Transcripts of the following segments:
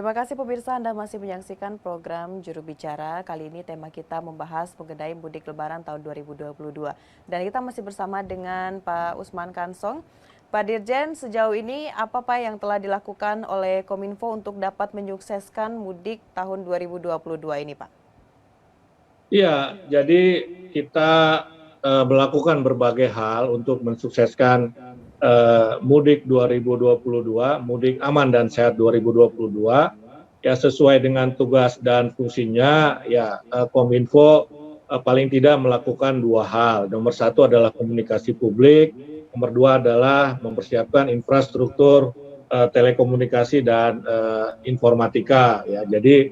Terima kasih pemirsa, Anda masih menyaksikan program Juru Bicara. Kali ini tema kita membahas mengenai mudik lebaran tahun 2022. Dan kita masih bersama dengan Pak Usman Kansong. Pak Dirjen, sejauh ini apa Pak yang telah dilakukan oleh Kominfo untuk dapat menyukseskan mudik tahun 2022 ini Pak? Iya, jadi kita melakukan berbagai hal untuk mensukseskan mudik 2022, mudik aman dan sehat 2022. Ya sesuai dengan tugas dan fungsinya, ya Kominfo paling tidak melakukan dua hal. Nomor satu adalah komunikasi publik, nomor dua adalah mempersiapkan infrastruktur telekomunikasi dan informatika. Ya, jadi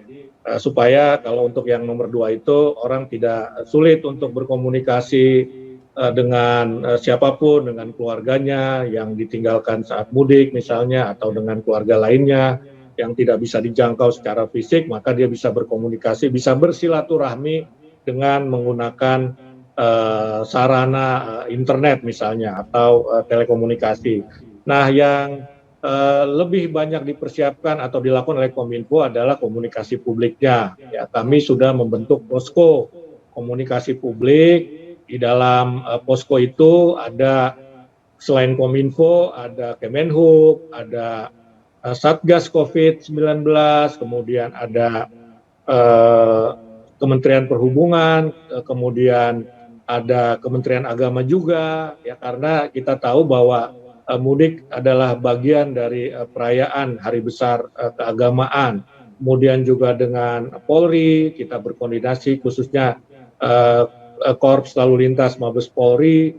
supaya kalau untuk yang nomor dua itu orang tidak sulit untuk berkomunikasi dengan siapapun, dengan keluarganya yang ditinggalkan saat mudik misalnya, atau dengan keluarga lainnya yang tidak bisa dijangkau secara fisik, maka dia bisa berkomunikasi, bisa bersilaturahmi dengan menggunakan sarana internet misalnya, atau telekomunikasi. Nah, yang lebih banyak dipersiapkan atau dilakukan oleh Kominfo adalah komunikasi publiknya. Ya, kami sudah membentuk posko komunikasi publik. Di dalam posko itu ada selain Kominfo, ada Kemenhub, ada Satgas COVID-19, kemudian ada Kementerian Perhubungan, kemudian ada Kementerian Agama juga, ya karena kita tahu bahwa mudik adalah bagian dari perayaan hari besar keagamaan. Kemudian juga dengan Polri kita berkoordinasi, khususnya Korps Lalu Lintas Mabes Polri.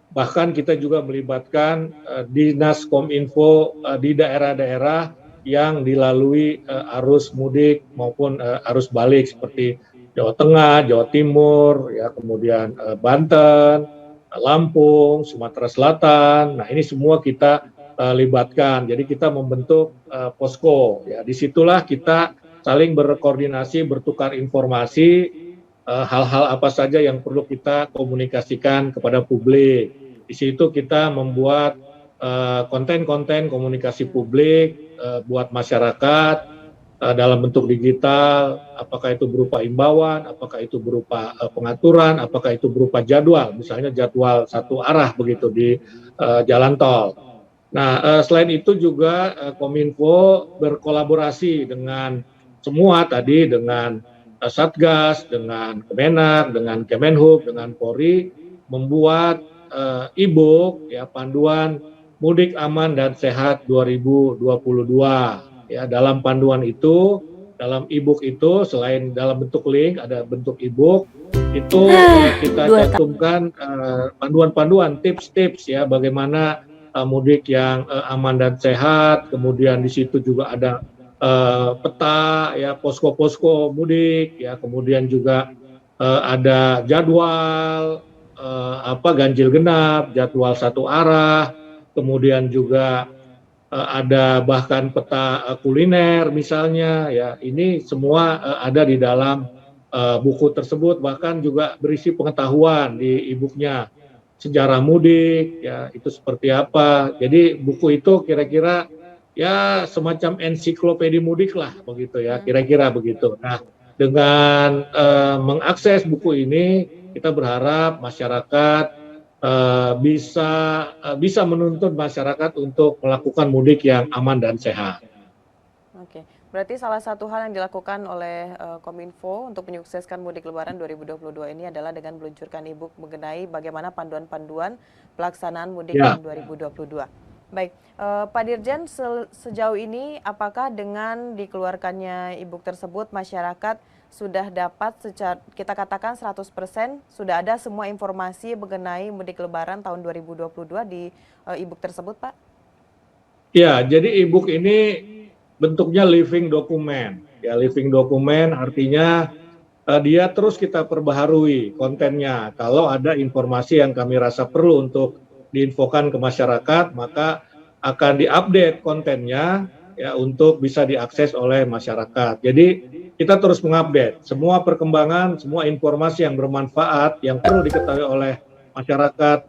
Bahkan kita juga melibatkan Dinas Kominfo di daerah-daerah yang dilalui arus mudik maupun arus balik seperti Jawa Tengah, Jawa Timur, ya kemudian Banten, Lampung, Sumatera Selatan. Nah, ini semua kita libatkan. Jadi kita membentuk posko. Ya, disitulah kita saling berkoordinasi, bertukar informasi, hal-hal apa saja yang perlu kita komunikasikan kepada publik. Di situ kita membuat konten-konten komunikasi publik buat masyarakat dalam bentuk digital, apakah itu berupa imbauan, apakah itu berupa pengaturan, apakah itu berupa jadwal, misalnya jadwal satu arah begitu di jalan tol. Nah, selain itu juga Kominfo berkolaborasi dengan semua tadi, dengan Satgas, dengan Kemenak, dengan Kemenhub, dengan Polri, membuat e-book, ya panduan mudik aman dan sehat 2022. Ya, dalam panduan itu, dalam e-book itu selain dalam bentuk link, ada bentuk e-book itu kita cantumkan panduan-panduan, tips-tips ya bagaimana mudik yang aman dan sehat. Kemudian di situ juga ada peta ya, posko-posko mudik ya, kemudian juga ada jadwal ganjil genap, jadwal satu arah, kemudian juga ada bahkan peta kuliner misalnya ya. Ini semua ada di dalam buku tersebut, bahkan juga berisi pengetahuan di e-booknya, sejarah mudik ya itu seperti apa. Jadi buku itu kira-kira ya semacam ensiklopedia mudik lah begitu ya, kira-kira begitu. Nah, dengan mengakses buku ini kita berharap masyarakat bisa menuntun masyarakat untuk melakukan mudik yang aman dan sehat. Oke, berarti salah satu hal yang dilakukan oleh Kominfo untuk menyukseskan mudik lebaran 2022 ini adalah dengan meluncurkan e-book mengenai bagaimana panduan-panduan pelaksanaan mudik tahun 2022. Baik, Pak Dirjen, sejauh ini apakah dengan dikeluarkannya e-book tersebut masyarakat sudah dapat secara kita katakan 100% sudah ada semua informasi mengenai mudik lebaran tahun 2022 di e-book tersebut, Pak? Ya, jadi e-book ini bentuknya living document. Ya, living document artinya dia terus kita perbaharui kontennya. Kalau ada informasi yang kami rasa perlu untuk diinfokan ke masyarakat, maka akan diupdate kontennya ya untuk bisa diakses oleh masyarakat. Jadi kita terus mengupdate semua perkembangan, semua informasi yang bermanfaat yang perlu diketahui oleh masyarakat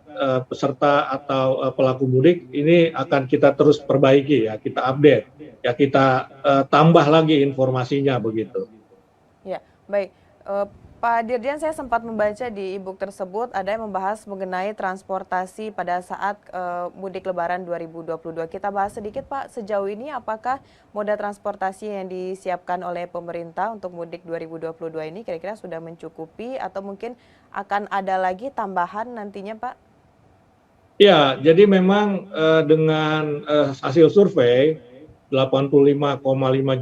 peserta atau pelaku mudik ini akan kita terus perbaiki ya, kita update, ya kita tambah lagi informasinya begitu. Ya, baik. Pak Dirjen, saya sempat membaca di e-book tersebut ada yang membahas mengenai transportasi pada saat mudik Lebaran 2022. Kita bahas sedikit, Pak, sejauh ini apakah moda transportasi yang disiapkan oleh pemerintah untuk mudik 2022 ini kira-kira sudah mencukupi atau mungkin akan ada lagi tambahan nantinya, Pak? Ya, jadi memang dengan hasil survei 85,5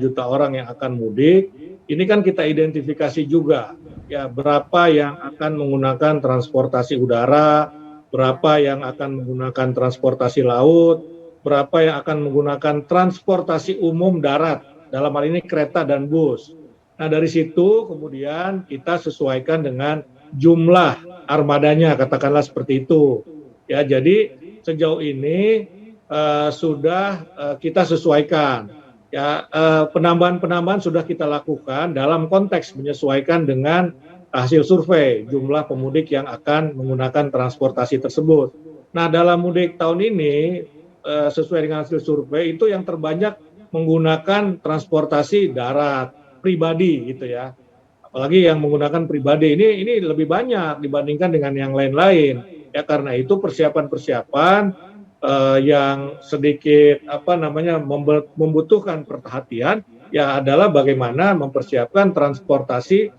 juta orang yang akan mudik, ini kan kita identifikasi juga ya berapa yang akan menggunakan transportasi udara, Ya. berapa yang akan menggunakan transportasi laut, berapa yang akan menggunakan transportasi umum darat, dalam hal ini kereta dan bus. Nah, dari situ kemudian kita sesuaikan dengan jumlah armadanya, katakanlah seperti itu. Ya, jadi sejauh ini sudah kita sesuaikan. Ya, penambahan-penambahan sudah kita lakukan dalam konteks menyesuaikan dengan hasil survei jumlah pemudik yang akan menggunakan transportasi tersebut. Nah, dalam mudik tahun ini sesuai dengan hasil survei itu yang terbanyak menggunakan transportasi darat pribadi gitu ya. Apalagi yang menggunakan pribadi ini lebih banyak dibandingkan dengan yang lain-lain. Ya, karena itu persiapan-persiapan yang sedikit membutuhkan perhatian ya adalah bagaimana mempersiapkan transportasi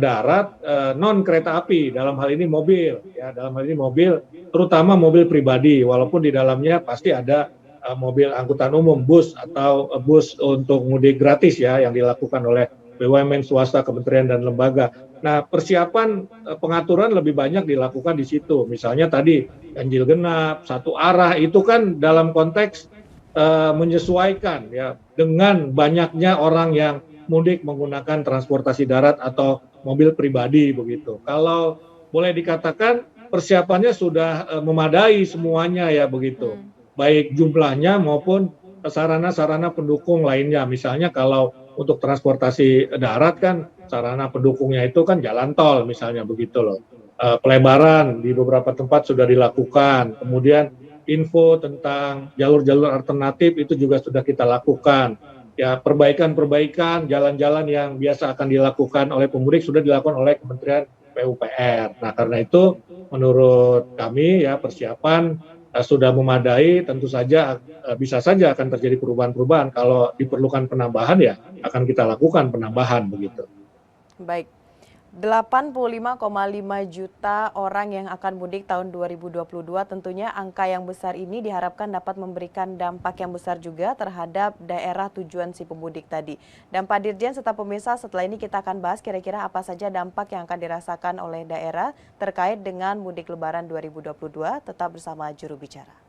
darat non kereta api, dalam hal ini mobil ya, dalam hal ini mobil, terutama mobil pribadi, walaupun di dalamnya pasti ada mobil angkutan umum, bus atau bus untuk mudik gratis ya yang dilakukan oleh BUMN swasta, kementerian dan lembaga. Nah, persiapan pengaturan lebih banyak dilakukan di situ. Misalnya tadi ganjil genap, satu arah itu kan dalam konteks menyesuaikan ya dengan banyaknya orang yang mudik menggunakan transportasi darat atau mobil pribadi begitu. Kalau boleh dikatakan persiapannya sudah memadai semuanya ya begitu. Baik jumlahnya maupun sarana-sarana pendukung lainnya. Misalnya kalau untuk transportasi darat kan sarana pendukungnya itu kan jalan tol misalnya begitu loh. Pelebaran di beberapa tempat sudah dilakukan. Kemudian info tentang jalur-jalur alternatif itu juga sudah kita lakukan. Ya, perbaikan-perbaikan jalan-jalan yang biasa akan dilakukan oleh pemudik sudah dilakukan oleh Kementerian PUPR. Nah, karena itu menurut kami ya persiapan sudah memadai, tentu saja bisa saja akan terjadi perubahan-perubahan. Kalau diperlukan penambahan ya akan kita lakukan penambahan begitu. Baik. 85,5 juta orang yang akan mudik tahun 2022, tentunya angka yang besar ini diharapkan dapat memberikan dampak yang besar juga terhadap daerah tujuan si pemudik tadi. Dan Pak Dirjen serta pemirsa, setelah ini kita akan bahas kira-kira apa saja dampak yang akan dirasakan oleh daerah terkait dengan mudik Lebaran 2022. Tetap bersama juru bicara.